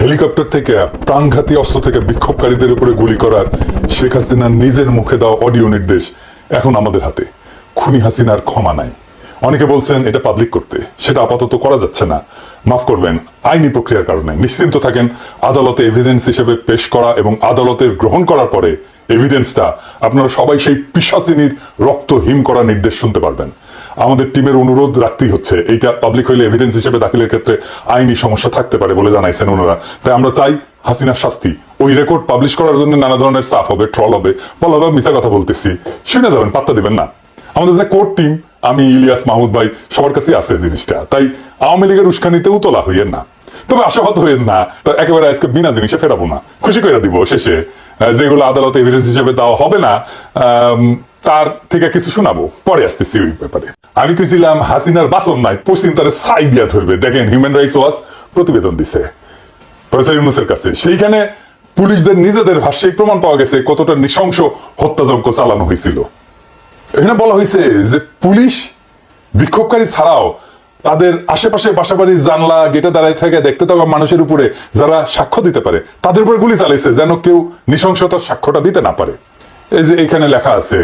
Helicopter থেকে প্রাণঘাতী অস্ত্র থেকে বিক্ষোভকারীদের উপরে গুলি করার শেখ হাসিনার নিজের মুখে দেওয়া অডিও নির্দেশ এখন আমাদের হাতে। খুনি হাসিনার ক্ষমা নাই। অনেকে বলছেন এটা পাবলিক করতে, সেটা আপাতত করা যাচ্ছে না। মাফ করবেন, আইনি প্রক্রিয়ার কারণে। নিশ্চিন্ত থাকেন, আদালতে এভিডেন্স হিসেবে পেশ করা এবং আদালতের গ্রহণ করার পরে এভিডেন্সটা আপনারা সবাই সেই পিশাচিনীর রক্ত হিম করা নির্দেশ শুনতে পারবেন। আমাদের টিমের অনুরোধ রাখতেই হচ্ছে, এইটা পাবলিক হইলে এভিডেন্স হিসেবে দাখিলের ক্ষেত্রে আইনি সমস্যা থাকতে পারে বলে জানাইছেন ওনারা। তাই আমরা চাই হাসিনার শাস্তি। ওই রেকর্ড পাবলিশ করার জন্য নানা ধরনের চাপ হবে, ট্রল হবে, বলা হবে মিছা কথা বলতেছি, শুনে যাবেন, পাত্তা দিবেন না। আমাদের যে কোর্ট টিম, আমি, ইলিয়াস, মাহমুদ ভাই, সবার কাছে আছে জিনিসটা। তাই আওয়ামী লীগের উস্কানিতেও তোলা হইয়েন না, তবে আশাবাদ হইয়েন না। তো একেবারে আজকে বিনা জিনিসে ফেরাবো না, খুশি করে দিব শেষে। যেগুলো আদালতে এভিডেন্স হিসেবে দেওয়া হবে না, তার থেকে কিছু শোনাবো, পরে আসতেছি ওই ব্যাপারে। আমি কইছিলাম হাসিনার বাসন নাই, পশ্চিম তারে ছাই দিয়া ধরবে। দেখেন, হিউম্যান রাইটস ওয়াচ প্রতিবেদন দিছে প্রফেসর ইউনূসের কাছে। সেইখানে পুলিশদের নিজেদের ভাষ্যে প্রমাণ পাওয়া গেছে কতটা নৃশংস হত্যাযজ্ঞ চালানো হয়েছিল। এখানে বলা হয়েছে যে পুলিশ বিক্ষোভকারী ছাড়াও তাদের আশেপাশে বাসাবাড়ির জানলা গেটে দাঁড়ায় থেকে দেখতে থাকা মানুষের উপরে যারা সাক্ষ্য দিতে পারে তাদের উপরে গুলি চালাইছে, যেন কেউ নৃশংসতার সাক্ষ্যটা দিতে না পারে। এই যে এখানে লেখা আছে,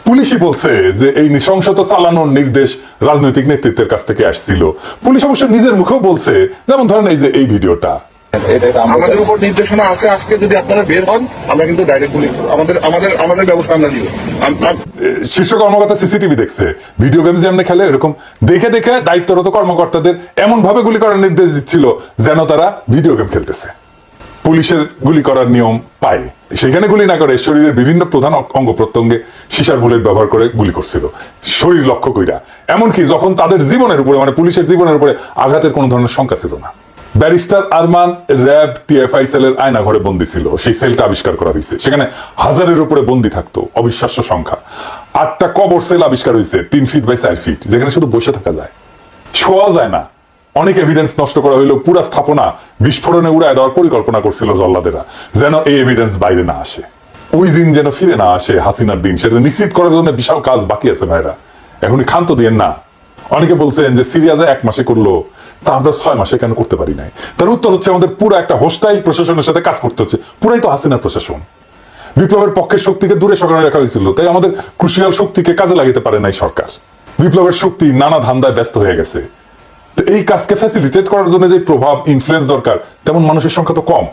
পুলিশই বলছে যে এই নৃশংসতা চালানোর নির্দেশ রাজনৈতিক নেতৃত্বের কাছ থেকে আসছিল। পুলিশ অবশ্য নিজের মুখেও বলছে, যেমন ধরেন এই যে এই ভিডিওটা, আমাদের উপর নির্দেশনা আছে, আজকে যদি আপনারা বের হন আমরা কিন্তু ডাইরেক্ট গুলি আমাদের আমাদের আমাদের ব্যবস্থা আমরা দিব। শীর্ষ কর্মকর্তা সিসিটিভি দেখছে, ভিডিও গেমস যেমন খেলে এরকম দেখে দেখে দায়িত্বরত কর্মকর্তাদের এমন ভাবে গুলি করার নির্দেশ দিচ্ছিল যেন তারা ভিডিও গেম খেলতেছে। পুলিশের গুলি করার নিয়ম পায়, সেখানে গুলি না করে শরীরের বিভিন্ন প্রধান অঙ্গ প্রত্যঙ্গে সীসার বুলেট ব্যবহার করে গুলি করছিল, শরীর লক্ষ্য কইরা। এমনকি যখন তাদের জীবনের উপরে, মানে পুলিশের জীবনের উপরে আঘাতের কোন ধরনের শঙ্কা ছিল না। ব্যারিস্টার আরমান র্যাব টিএফআই সেলের আয়না ঘরে বন্দী ছিল, সেই সেলটা আবিষ্কার করা হয়েছে। সেখানে 1000-এর উপরে বন্দী থাকতো, অবিশ্বাস্য সংখ্যা। 8টা কবর সেল আবিষ্কার হয়েছে 3 ফিট বাই 4 ফিট, যেখানে শুধু বসে থাকা যায়, শোয়া যায় না। অনেক এভিডেন্স নষ্ট করা হইলো, পুরা স্থাপনা বিস্ফোরণে উড়ায় দেওয়ার পরিকল্পনা করছিল জল্লাদেরা, যেন এই এভিডেন্স বাইরে না আসে, ওই দিন যেন ফিরে না আসে হাসিনার দিন। সেটা নিশ্চিত করার জন্য বিশাল কাজ বাকি আছে ভাইরা, এখনই ক্ষান্ত দিয়েন না। অনেকে বলছেন যে সিরিয়াজে 1 মাসে করলো, তা আমরা 6 মাসে কেন করতে পারি নাই? তার উত্তর হচ্ছে, আমাদের পুরো একটা হোস্টাইল প্রশাসনের সাথে কাজ করতে হচ্ছে। পুরাই তো হাসিনার প্রশাসন। বিপ্লবের পক্ষের শক্তিকে দূরে সরানো রাখা হয়েছিল, তাই আমাদের ক্রুশিয়াল শক্তিকে কাজে লাগাতে পারে নাই সরকার। বিপ্লবের শক্তি নানা ধান্দায় ব্যস্ত হয়ে গেছে। তো এই কাজকে ফ্যাসিলিটেট করার জন্য যে প্রভাব, ইনফ্লুয়েন্স দরকার, তেমন মানুষের সংখ্যা তো কম।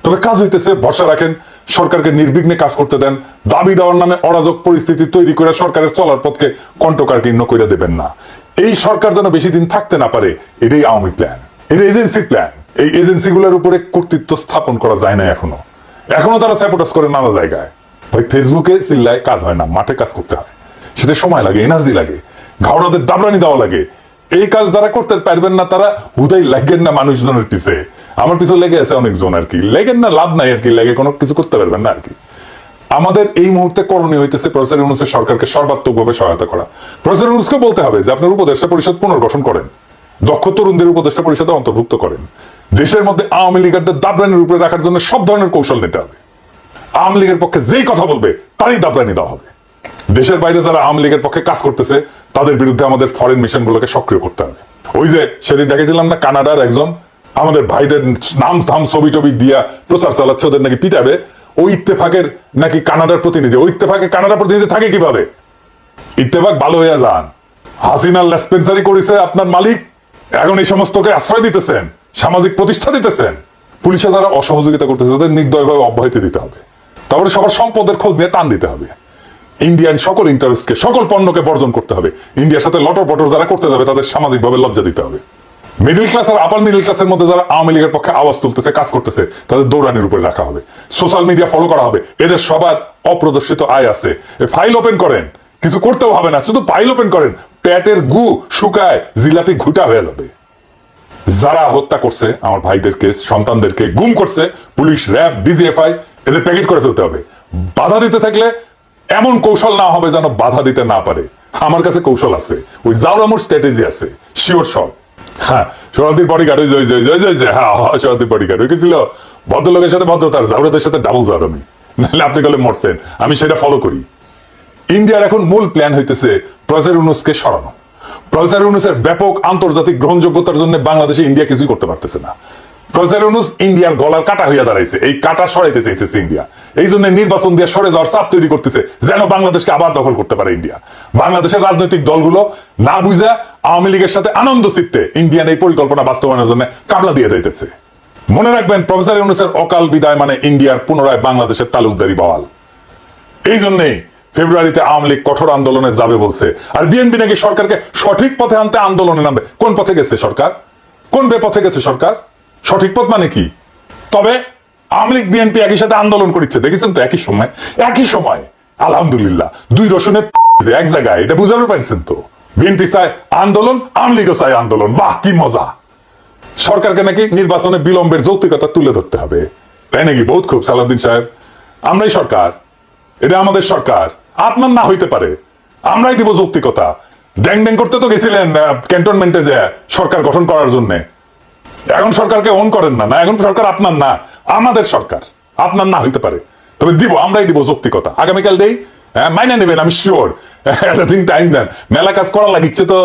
তবে কাজ হইতেছে, ভরসা রাখেন, সরকারকে নির্বিঘ্নে কাজ করতে দেন। দাবি দেওয়ার নামে অরাজক পরিস্থিতি তৈরি করে সরকারের চলার পথকে কণ্ঠকাকীর্ণ করে দেবেন না। এই সরকার যেন বেশি দিন থাকতে না পারে, এটাই আওয়ামী প্ল্যান, এটা এজেন্সির প্ল্যান। এই এজেন্সিগুলোর উপরে কর্তৃত্ব স্থাপন করা যায় না এখনো। এখনো তারা স্যাবোটাজ করে নানা জায়গায়। ভাই, ফেসবুকে চিল্লায় কাজ হয় না, মাঠে কাজ করতে হয়। সেটা সময় লাগে, এনার্জি লাগে, ঘাওড়াদের দাবরানি দেওয়া লাগে। এই কাজ যারা করতে পারবেন না তারা হুদাই লাগেন না মানুষজনের পিছে। আমার পিছনে লেগে আছে অনেকজন, আর কি লেগেন না, লাভ নাই আর কি, লেগে কোনো কিছু করতে পারবেন না আর কি। আমাদের এই মুহূর্তে করণীয় হইতেছে প্রফেসর ইউনূসের সরকারকে সর্বাত্মকভাবে সহায়তা করা। প্রফেসর ইউনূসকে বলতে হবে যে আপনার উপদেষ্টা পরিষদ পুনর্গঠন করেন, দক্ষ তরুণদের উপদেষ্টা পরিষদে অন্তর্ভুক্ত করেন। দেশের মধ্যে আওয়ামী লীগারদের দাবরানির উপরে রাখার জন্য সব ধরনের কৌশল নিতে হবে। আওয়ামী লীগের পক্ষে যেই কথা বলবে তারই দাবরানি দেওয়া হবে। দেশের বাইরে যারা আওয়ামী লীগের পক্ষে কাজ করতেছে তাদের বিরুদ্ধে আমাদের ফরেন মিশন গুলোকে সক্রিয় করতে হবে। ওই যে সেদিন দেখেছিলাম না, কানাডার একজন আমাদের ভাইদের নাম ধাম ছবি টবি দিয়া প্রচার চালাচ্ছে, ওদের নাকি পিটাবে। ওই ইত্তেফাকের নাকি কানাডার প্রতিনিধি, ওই ইত্তেফাকে কানাডার প্রতিনিধি থাকে কিভাবে? ইত্তেফাক ভালো হয়ে যান। হাসিনার লেসপেন্সারি করেছে আপনার মালিক, এখন এই সমস্তকে আশ্রয় দিতেছেন, সামাজিক প্রতিষ্ঠা দিতেছেন। পুলিশে যারা অসহযোগিতা করতেছে তাদের নির্দয়ভাবে অব্যাহতি দিতে হবে। তারপরে সবার সম্পদের খোঁজ নিয়ে টান দিতে হবে। ইন্ডিয়ান সকল ইন্টারেস্টকে, সকল পণ্যকে বর্জন করতে হবে। ইন্ডিয়ার সাথে লটর পটর যারা করতে যাবে তাদের সামাজিকভাবে লজ্জা দিতে হবে। মিডল ক্লাস আর আপার মিডল ক্লাসের মধ্যে যারা আওয়ামী লীগের পক্ষে আওয়াজ তুলতেছে, কাজ করতেছে, তাদের দৌড়ানির উপরে রাখা হবে। সোশ্যাল মিডিয়া ফলো করা হবে। এদের সবার অপ্রদর্শিত আয় আছে, ফাইল ওপেন করেন, কিছু করতেও হবে না, শুধু ফাইল ওপেন করেন, পেটের গু শুকায় জিলাপি ঘুটা হয়ে যাবে। যারা হত্যা করছে আমার ভাইদেরকে, সন্তানদেরকে গুম করছে, পুলিশ, র্যাব, ডিজিএফআই, এদের প্যাকেট করে ফেলতে হবে। বাধা দিতে থাকলে এমন কৌশল না হবে যেন বাধা দিতে না পারে। আমার কাছে কৌশল আছে, ওই জাউরামুর স্ট্র্যাটেজি আছে, শিওর সব। হ্যাঁ, শরণার্থীর বডিগার্ড, ওই হ্যাঁ শরণার্থীর বডিগার্ড ওই ছিল ভদ্রলোকের সাথে ভদ্রতার, জাউরাদের সাথে ডাবল জাউরামি। নাহলে আপনি বলে মরছেন, আমি সেটা ফলো করি। ইন্ডিয়ার এখন মূল প্ল্যান হইতেছে প্রফেসর ইউনূসকে সরানো। প্রফেসর ইউনূসের ব্যাপক আন্তর্জাতিক গ্রহণযোগ্যতার জন্য বাংলাদেশে ইন্ডিয়া কিছুই করতে পারতেছে না। প্রফেসর ইউনূস ইন্ডিয়ার গলার কাটা হইয়া দাঁড়াইছে, এই কাটা সরাইতে চাইতেছে ইন্ডিয়া। এই জন্য নির্বাচন দিয়ে সরে যাওয়ার চাপ তৈরি করতেছে, যেন বাংলাদেশকে আবার দখল করতে পারে ইন্ডিয়া। বাংলাদেশের রাজনৈতিক দলগুলো না বুঝা আওয়ামী লীগের সাথে আনন্দ চিত্তে ইন্ডিয়ান এই পরিকল্পনা বাস্তবায়নের জন্য কামলা দিয়ে যাইতেছে। মনে রাখবেন, প্রফেসর ইউনূসের অকাল বিদায় মানে ইন্ডিয়ার পুনরায় বাংলাদেশের তালুকদারি বহাল। এই জন্যই ফেব্রুয়ারিতে আওয়ামী লীগ কঠোর আন্দোলনে যাবে বলছে। আর বিএনপি নাকি সরকারকে সঠিক পথে আনতে আন্দোলনে নামবে। কোন পথে গেছে সরকার? কোন বেপথে গেছে সরকার? সঠিক পথ মানে কি? তবে আওয়ামী লীগ বিএনপি একই সাথে আন্দোলন করছে, দেখেছেন তো? একই সময় আলহামদুলিল্লাহ দুই রসুনের এক জায়গায়, এটা বুঝাতে পারছেন তো? বিএনপি চায় আন্দোলন, আওয়ামী লীগও চায় আন্দোলন। বাহ, কি মজা! সরকারকে নাকি নির্বাচনে বিলম্বের যৌক্তিকতা তুলে ধরতে হবে, তাই নাকি? বহুত খুব সালাউদ্দিন সাহেব, আমরাই সরকার, এটা আমাদের সরকার, আপনার না হইতে পারে, আমরাই দিব যৌক্তিকতা। ড্যাং ড্যাং করতে তো গেছিলেন ক্যান্টনমেন্টে যে সরকার গঠন করার জন্য। এখন সরকারকে অন করেন না, এখন সরকার আপনার না, আমাদের সরকার, আপনার না হইতে পারে, তবে দিব, আমরাই দিব যৌক্তিকতা। আগামীকাল দেই, মাইনে নেবেন আমি শিওর। একটা দিন টাইম দেন, মেলা কাজ করা লাগিচ্ছে তো,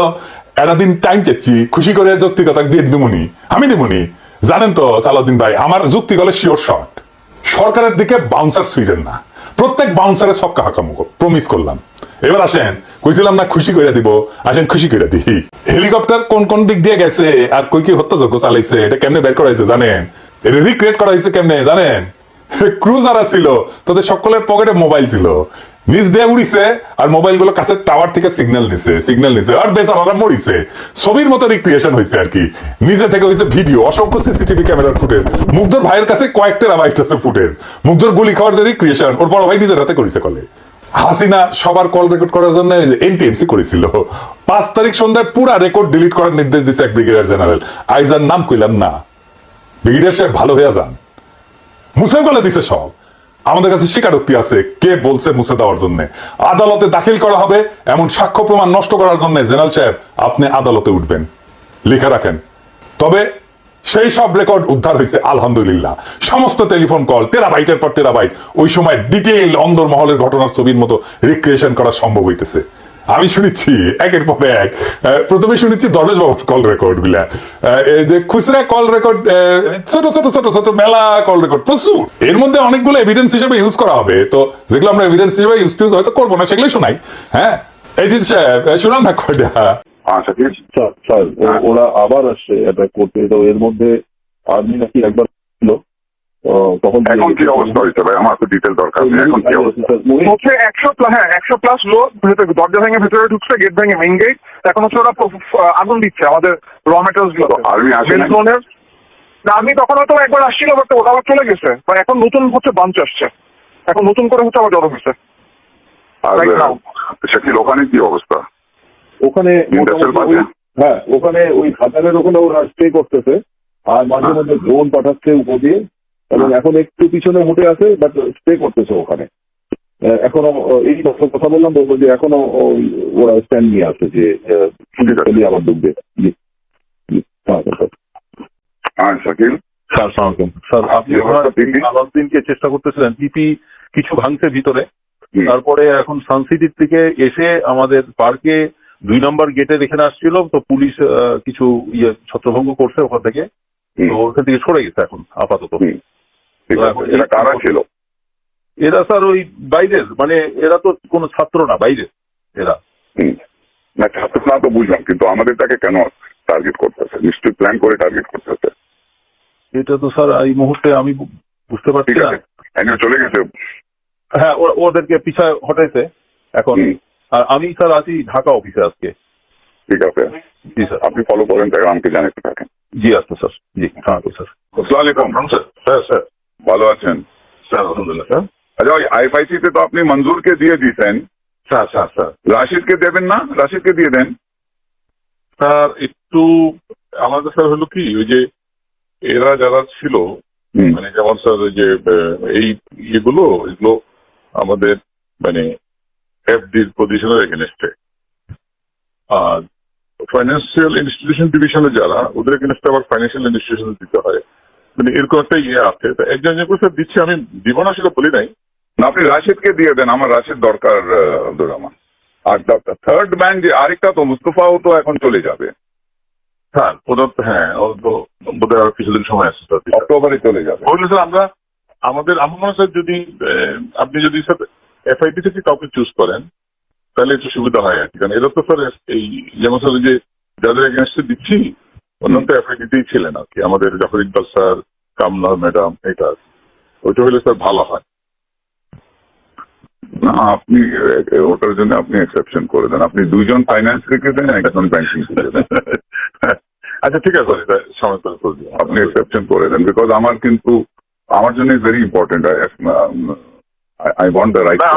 একটা দিন টাইম চাচ্ছি, খুশি করে যৌক্তিকতা দিয়ে দিবনি, আমি দিবনি। জানেন তো সালাউদ্দিন ভাই, আমার যুক্তি গলে শিওর শর্ট। সরকারের দিকে বাউন্সার সুইডেন না, প্রত্যেক বাউন্সারে সক্কা হাকামুখ প্রমিস করলাম। এবার আসেন, কইছিলাম না খুশি করে দিব, আসেন খুশি করে দিই। হেলিকপ্টার কোন কোন দিক দিয়ে গেছে আর কই কি হত্যাযজ্ঞ চালাইছে, এটা কেমনে বের করা হয়েছে জানেন? এটা রিক্রিয়েট করা হয়েছে কেমনে জানেন? ক্রুজার ছিল, তাদের সকলের পকেটে মোবাইল ছিল, নিজ দিয়ে উড়িছে, আর মোবাইল গুলো কাছের টাওয়ার থেকে সিগন্যাল নিছে, আর বেচারারা মরিছে। ছবির মতো রিক্রিয়েশন হয়েছে আর কি, নিজে থেকে হয়েছে ভিডিও, অসংখ্য সিসিটিভি ক্যামেরার ফুটেজ। মুগ্ধর ভাইয়ের কাছে কয়েকটা বাইট আছে ফুটেজ, মুগ্ধর গুলি খাওয়ার যে রিক্রিয়েশন ওর বড় ভাই নিজের হাতে করেছে। কলে হাসিনা সবার কল রেকর্ড করার জন্য এনটিএমসি করেছিল। 5 তারিখ সন্ধ্যায় পুরা রেকর্ড ডিলিট করার নির্দেশ দিচ্ছে এক ব্রিগেডিয়ার জেনারেল। আইজার নাম কইলাম না, ব্রিগেডিয়ার সাহেব ভালো হয়ে যান, মুছে বলে দিছে সব। আমাদের কাছে স্বীকারোক্তি আছে কে বলছে মুছে দেওয়ার জন্য। আদালতে দাখিল করা হবে এমন সাক্ষ্য প্রমাণ নষ্ট করার জন্য জেনারেল সাহেব আপনি আদালতে উঠবেন, লিখে রাখেন। তবে সেই সব রেকর্ড উদ্ধার হয়েছে আলহামদুলিল্লাহ। সমস্ত টেলিফোন কল টেরাবাইটের পর টেরাবাইট, ওই সময় ডিটেইল অন্দরমহলের ঘটনার ছবির মতো রিক্রিয়েশন করা সম্ভব হইতেছে। আমি শুনেছি একের পর এক, প্রথমে শুনেছি দরবেশ বাবুর কল রেকর্ড গুলা, এই যে খুচরা কল রেকর্ড, ছোট ছোট ছোট ছোট মেলা কল রেকর্ড প্রচুর। এর মধ্যে অনেকগুলো এভিডেন্স হিসেবে ইউজ করা হবে, তো যেগুলো আমরা এভিডেন্স হিসেবে ইউজ হয়তো করবো না, সেগুলোই শোনাই। হ্যাঁ এজিৎ সাহেব, শোনান না কয়টা। আচ্ছা ঠিক আছে স্যার ওরা আবার আসছে এটা করতে, তো এর মধ্যে আর্মি নাকি একবার ছিল, তখন এখন কি অবস্থা হয়েছে ভাই? আমার তো ডিটেল দরকার নেই। এখন কি অবস্থা হচ্ছে? 100+ লোক ভেতরে, দরজা ভেঙে ভেতরে ঢুকছে, গেট ভেঙে মেইন গেট। এখন হচ্ছে ওরা আগুন দিচ্ছে আমাদের র মেটেরিয়ালস গুলো। আর্মি আসে না, আর্মি তখন হয়তো একবার আসছিল, বাট ওরা আবার চলে গেছে। এখন নতুন হচ্ছে বাঞ্চ আসছে, এখন নতুন করে হচ্ছে আবার জড়ো হয়েছে। শাকিল, ওখানে কি অবস্থা? ওখানে হ্যাঁ, ওখানে ওই খাতারের ওখানে ওরা স্টে করতেছে, আর মাঝে মধ্যে ড্রোন পাঠাচ্ছে উপর দিয়ে, এবং এখন একটু পিছনে উঠে আছে, বাট স্টে করতেছে ওখানে এখনো। এই কথা বললাম, বলবো যে এখনো ওরা স্ট্যান্ড নিয়ে আছে যে আবার ডুববে। শাকিল স্যার, আপনি আলাউদ্দিনকে চেষ্টা করতেছিলেন, পিপি কিছু ভাঙছে ভিতরে, তারপরে এখন সানসিটির থেকে এসে আমাদের পার্কে 2 নম্বর গেটে এখানে আসছিল, তো পুলিশ কিছু ছত্রভঙ্গ করছে ওখান থেকে, তো ওখান থেকে সরে গেছে এখন আপাতত। এরা কারা ছিল? এরা স্যার ওই বাইরের, মানে এরা তো কোনো ছাত্র না, বাইরের এরা। না ছাত্র না তো বুঝলাম, কিন্তু আমাদেরটাকে কেন টার্গেট করতেছে? নিশ্চয়ই প্ল্যান করে টার্গেট করতেছে। এটা তো স্যার এই মুহূর্তে আমি বুঝতে পারছি না। চলে গেছে, হ্যাঁ ওদেরকে পিছায় হটাইছে এখন। আর আমি স্যার আছি ঢাকা অফিসে আজকে। ঠিক আছে, জি স্যার, আপনি ফলো করেন, তাই আমাকে জানাতে থাকেন। জি আচ্ছা স্যার, জি হ্যাঁ স্যার। আসসালামু আলাইকুম স্যার। স্যার ভালো আছেন? স্যার আলহামদুলিল্লাহ স্যার। আচ্ছা, ওই আইএফআইসি তে তো আপনি মঞ্জুরকে দিয়ে দিয়েছেন, স্যার স্যার স্যার রাশিদকে দেবেন না? রাশিদকে দিয়ে দেন স্যার। একটু আমাদের স্যার হলো কি, ওই যে এরা যারা ছিল, মানে যেমন স্যার ওই যে এই এগুলো আমাদের মানে এফডির পজিশনের এগেনস্টে, আর ফাইন্যান্সিয়াল ইনস্টিটিউশন ডিভিশনে যারা, ওদের এগেনস্টে আবার ফাইন্যান্সিয়াল ইনস্টিটিউশন দিতে হয়, মানে এরকম একটা আছে। তো একজন করে স্যার দিচ্ছি, আমি দিব না সেটা বলি নাই। না, আপনি রাশিদকে দিয়ে দেন, আমার রাশিদ দরকার আব্দুর রহমান। আর থার্ড ম্যান যে আরেকটা তো মুস্তফাও তো এখন চলে যাবে। স্যার ওরা তো হ্যাঁ ওর তো বোধহয় আরো কিছুদিন সময় আছে স্যার। অক্টোবরে চলে যাবে। বললে স্যার আমরা আমার মনে হয় স্যার যদি আপনি যদি স্যার এফআইডি থেকে কাউকে চুজ করেন তাহলে একটু সুবিধা হয় আর কি। কারণ এরা তো স্যার এই যেমন স্যার যে যাদের এগেনস্টে দিচ্ছি অন্যান্য তো এফআইডিতেই ছিলেন আর কি, আমাদের জাফর ইকবাল স্যার, কামনা ম্যাডাম, এটা ওইটা হলে স্যার ভালো হয়। না আপনি ওটার জন্য আপনি এক্সেপশন করে দেন, আপনি দুইজন ফাইন্যান্স থেকে দেন, একজন ব্যাংকিং থেকে দেন। আচ্ছা ঠিক আছে স্যার, এটা সময় করে করে দিন। আপনি এক্সেপশন করে দেন, বিকজ আমার জন্য is very important. I want the right. না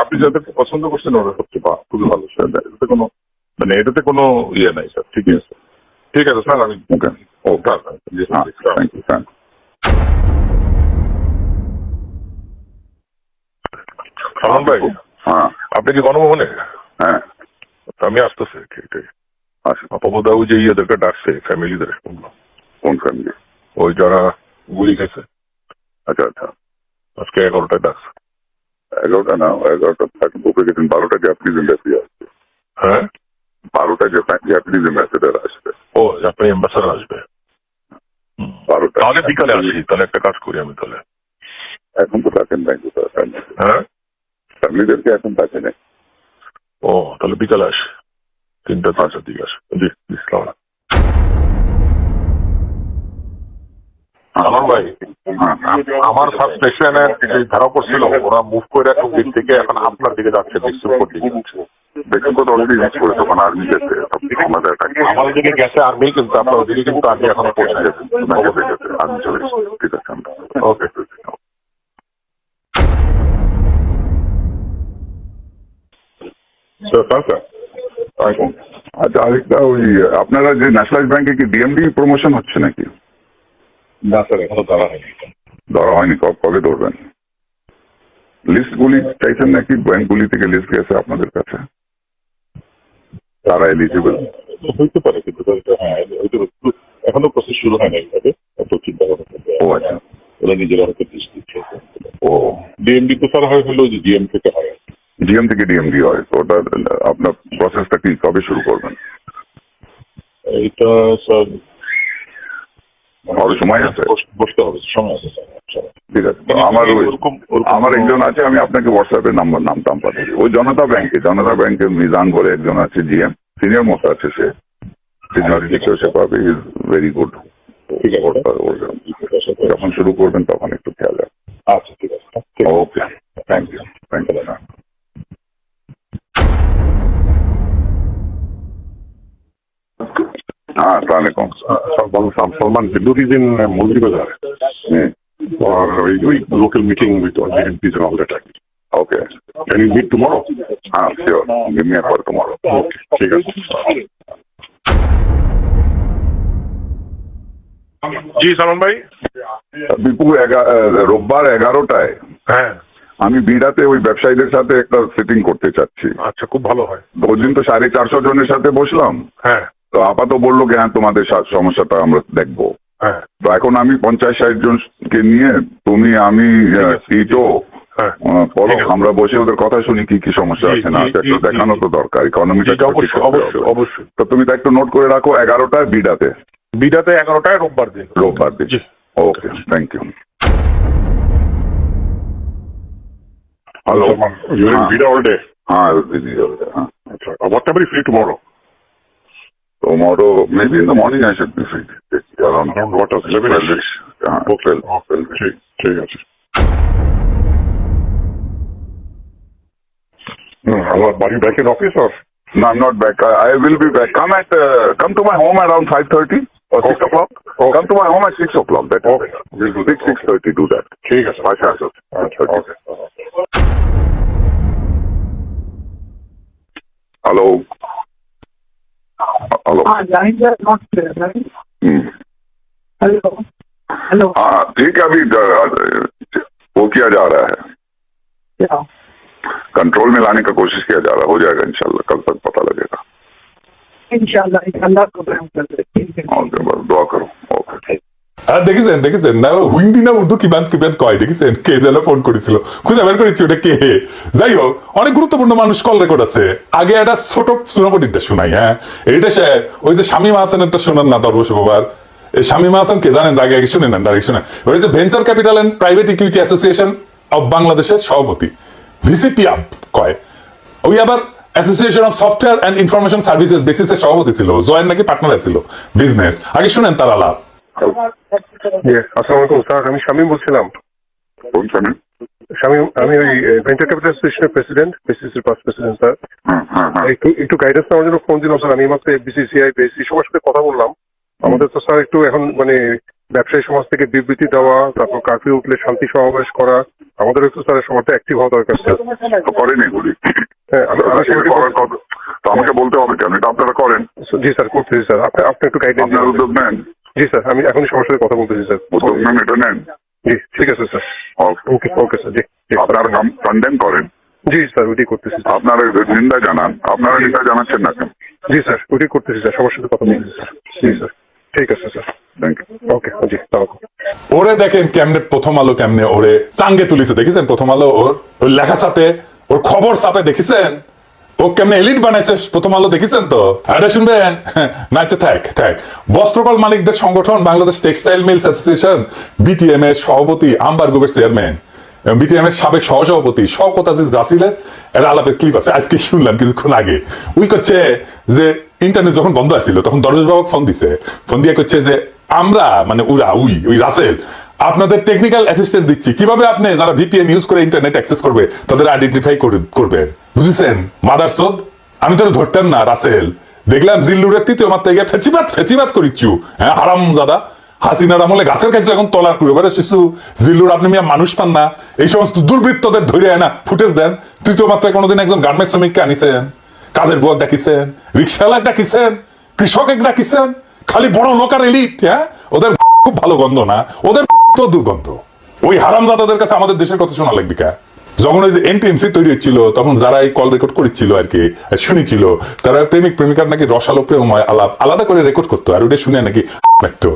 আপনি যাদেরকে পছন্দ করছেন ওরা হচ্ছে বা খুবই ভালো স্যার, এটাতে কোনো এটাতে কোনো ইয়ে নাই স্যার। ঠিক আছে স্যার, আমি okay okay thank you thank Salman ভাই, হ্যাঁ আপনি কি গণভবনে? হ্যাঁ আমি আসতেছি এটাই। আসুন। আপাবদাও যে ইয়েদেরকে ডাকছে ফ্যামিলিদের, কোন ফ্যামিলি? ওই যারা গুলি গেছে আচ্ছা আচ্ছা, আজকে 11টায় ডাকছে। 11টা না, 11টা উপরে গেছেন, 12টা জাপানিজ এম্বাসি আসবে। হ্যাঁ 12টা জাপানিজ অ্যাম্বাসেডার আসবে। ও জাপানি অ্যাম্বাসাডার আসবে 12টা। তাহলে বিকালে আসি, তাহলে একটা কাজ করি আমি তাহলে। এখন তো থাকেন ব্যাংকে, হ্যাঁ ফ্যামিলিদেরকে এখন থাকে না। ও তাহলে বিকালে আসি, 3টা-4টার দিকে আসি। জি ইসলাম। সালমান ভাই, আমার ফার্স্ট স্টেশনে ধারা পড়ছিল, ওরা মুভ করে এখন দিক থেকে এখন আপনার দিকে যাচ্ছে, বিক্সুপুর দিকে যাচ্ছে। দেখুন কত অলরেডি রিচ করেছে, ওখানে আর্মি গেছে, আমাদের আমার দিকে গেছে আর্মি, কিন্তু আপনার ওদিকে কিন্তু আর্মি এখনো পৌঁছে গেছে। আর্মি চলে এসেছে। ঠিক আছে, ওকে আচ্ছা আরেকটা, ওই আপনারা যে ন্যাশনালাইজ ব্যাংকে কি ডিএমডি প্রমোশন হচ্ছে নাকি? না স্যার, এখনো ধরা হয়নি। ধরা হয়নি, কবে ধরবেন? লিস্টগুলি চাইছেন নাকি? ব্যাংকগুলি থেকে লিস্ট গেছে আপনাদের কাছে, তারা এলিজিবল? হইতে পারে, কিন্তু হ্যাঁ এখনো প্রসেস শুরু হয় না এইভাবে, এত চিন্তা ভাবনা। ও আচ্ছা, ওরা নিজেরা হয়তো লিস্ট দিচ্ছে। ও ডিএমডি তো স্যার হয় হলো যে ডিএম থেকে হয়। জিএম থেকে ডিএমডি হয়, তো ওটা আপনার প্রসেসটা কি কবে শুরু করবেন? এটা স্যার আরো সময় আছে, বসতে হবে, সময় আছে স্যার। ঠিক আছে। তো আমার একজন আছে, আমি আপনাকে হোয়াটসঅ্যাপে নামটাম পাঠাচ্ছি। ওই জনতা ব্যাংকের মিজান বলে একজন আছে, জিএম সিনিয়র মোস্ট আছে, সে সিনিয়রিটি পাবে, ইজ ভেরি গুড। ঠিক আছে, যখন শুরু করবেন তখন একটু খেয়াল রাখবেন। আচ্ছা ঠিক আছে। ওকে, থ্যাংক ইউ থ্যাংক ইউ। हाँ अस्सलाम Salman, Bindur is in Mulri Bazar for a local meeting with all the MPs and all that. Okay, Can you meet tomorrow? हाँ sure, give me a call tomorrow. Okay, ঠিক আছে। জি সালমান ভাই। বিপুল রোববার 11টায় হ্যাঁ আমি বিড়াতে ওই ব্যবসায়ীদের সাথে একটা সিটিং করতে চাচ্ছি। আচ্ছা, খুব ভালো হয়। ওই দিন তো 450 জনের সাথে বসলাম, হ্যাঁ তো আপাতত বললো কি হ্যাঁ তোমাদের সমস্যাটা আমরা দেখবো। হ্যাঁ তো এখন আমি 50-60 জনকে নিয়ে, তুমি আমি টিটো হ্যাঁ পলক, আমরা বসে ওদের কথা শুনি কি কি সমস্যা আছে না আছে, একটু দেখানো তো দরকার, ইকোনমিটা অবশ্যই। তো তুমি তো একটু নোট করে রাখো, 11টায় বিড়াতে 11টায় রোববার দিন। দিন। Okay, thank you. Hello, you're in Vida all day. हाँ busy all day, हाँ. What time are you free tomorrow? Tomorrow, maybe in the morning I should be free. Around what else? 11ish. Okay. 12. ঠিক আছে। Are you back in office or? No, I'm not back. I will be back. Come to my home around 5:30 or 6 o'clock. Okay. Come to my home at 6 o'clock. That is Okay. We'll do that. 6:30. Do that. ঠিক আছে। Okay. Hello. Hello. lines are not clear, right? Hello. हाँ ठीक है, अभी वो किया जा रहा है, Yeah. कंट्रोल में लाने का कोशिश किया जा रहा है, हो जाएगा इंशाल्लाह, कल तक पता लगेगा। Inshallah, को प्रोग्राम कर देते हैं। ओके, बस दुआ करो। ओके। আর দেখেছেন না হিন্দি না উর্দু কিবান কয় দেখেছেন কে যেন ফোন করেছিল খুঁজে বের করেছি ওটা কে। যাই হোক অনেক গুরুত্বপূর্ণ মানুষ কল রেকর্ড আছে। আগে একটা ছোট সুনাপটিটা শোনাই। হ্যাঁ এইটা সে ওই যে শামীম হাসানেরটা শোনান না দরবশ বাবার। শামীম হাসান কে জানেন? আগে আগে শুনে নেন, আগে শুনে ওই যে venture capital and private equity association of বাংলাদেশের সভাপতি ভিসিপিআব কয়। ওই আবার association of software and information services বেসিসের সভাপতি ছিল, জয়ের নাকি পার্টনার ছিল বিজনেস। আগে শুনেন তার আলাপ। আসসালামু আলাইকুম স্যার, আমি শামীম বলছিলাম। কোন শামীম? শামীম, আমি ওই ভেঞ্চার ক্যাপিটাল অ্যাসোসিয়েশনের প্রেসিডেন্ট, বিসিসির পাস প্রেসিডেন্ট স্যার। একটু গাইডেন্স নেওয়ার জন্য ফোন দিলাম স্যার। আমি মাত্র বিসিসিআই বেসি সবার সাথে কথা বললাম। আমাদের তো স্যার একটু এখন মানে ব্যবসায়ী সমাজ থেকে বিবৃতি দেওয়া, তারপর কারফিউ উঠলে শান্তি সমাবেশ করা, আমাদের একটু স্যার সমাজটা অ্যাক্টিভ হওয়া দরকার স্যার। তো করেন এগুলি? হ্যাঁ, তো আমাকে বলতে হবে কেন? এটা আপনারা করেন। জি স্যার, করতেছি স্যার। আপনি একটু গাইডলাইন আপনার উদ্যোগ নেন। জি স্যার, আমি এখনই সবার সাথে কথা বলতেছি স্যার। উদ্যোগ নেন, এটা নেন। জি ঠিক আছে স্যার। ওকে ওকে স্যার। জি আপনারা কন্ডেম করেন, জি স্যার, ওইটাই করতেছি স্যার। আপনারা নিন্দা জানান। আপনারা নিন্দা জানাচ্ছেন না কেন? জি স্যার, ওইটাই করতেছি স্যার, সবার সাথে কথা বলতেছি স্যার। জি স্যার, ঠিক আছে স্যার। Thank you. ওকে জি, তাহলে ওরে দেখেন কেমনে প্রথম আলো কেমনে ওরে চাঙ্গে তুলিছে দেখেছেন? প্রথম আলো ওর লেখা চাপে, ওর খবর চাপে দেখেছেন? ও কেমনে এলিট বানাইছে প্রথম আলো দেখেছেন? তো এটা শুনবেন না? আচ্ছা থাক। বস্ত্রকল মালিকদের সংগঠন Bangladesh textile mills association BTM এর সভাপতি আম্বার গ্রুপের চেয়ারম্যান বিটিএম এর সাবেক সহসভাপতি শওকত আজিজ রাসিলের একটা আলাপের ক্লিপ আছে, আজকে শুনলাম কিছুক্ষণ আগে। উই করছে যে ইন্টারনেট যখন বন্ধ আছিল তখন দরজ বাবু ফোন দিছে, ফোন দিয়ে করছে যে আমরা মানে ওই রাসেল আপনাদের টেকনিক্যাল অ্যাসিস্ট্যান্ট দিচ্ছি, কিভাবে আপনি যারা ভিপিএন ইউজ করে ইন্টারনেট অ্যাক্সেস করবে তাদের আইডেন্টিফাই করবেন। বুঝেছেন মাদারচোদ? আমি তো ধরতেন না রাসেল। দেখলাম জিল্লুরের তৃতীয় মাত্রায় গিয়ে ফেচিবাত করিচ্ছু। হ্যাঁ হারামজাদা হাসিনার আমলে গাছের কাছে এখন তলার করে এবারে শিশু জিল্লুর আপনি মিয়া মানুষ পান না, এই সমস্ত দুর্বৃত্তদের ধরে না ফুটেজ দেন। তৃতীয় মাত্রায় কোনোদিন একজন গার্মেন্টস শ্রমিককে আনিছেন, কাজের বুয়াক ডাকিছেন, রিক্সাওয়ালাক ডাকিছেন, কৃষক ডাকিছেন, খালি বড় লোকার এলিট। হ্যাঁ ওদের খুব ভালো গন্ধ না, ওদের তো দুর্গন্ধ। ওই হারামজাদাদের কাছে আমাদের দেশের কথা শোনা লাগবে কা? যখন ওই যে এনটিএমসি তৈরি হচ্ছিল তখন যারা এই কল রেকর্ড করেছিল আর কি শুনেছিল, তারা প্রেমিক প্রেমিকার নাকি রসালো প্রেমময় আলাপ আলাদা করে রেকর্ড করতো, আর ওটা শুনে নাকি লাগতো।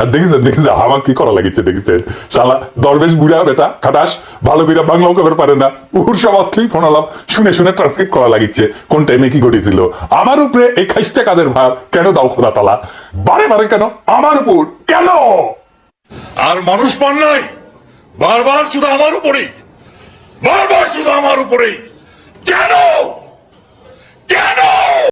আর দেখেছেন আমার কি করা লাগিছে দেখেছেন? শালা দরবেশ বুড়া বেটা খাটাস ভালো করে বাংলাও খবর পারে না, উহুর সব অশ্লীল ফোন আলাপ শুনে ট্রান্সক্রিপ্ট করা লাগিচ্ছে কোন টাইমে কি ঘটেছিল। আমার উপরে এই খাইস্টা কাজের ভার কেন দাও খোদা তালা? বারে কেন আমার উপর কেন? আর মানুষ পান নাই, বারবার শুধু আমার উপরেই কেন?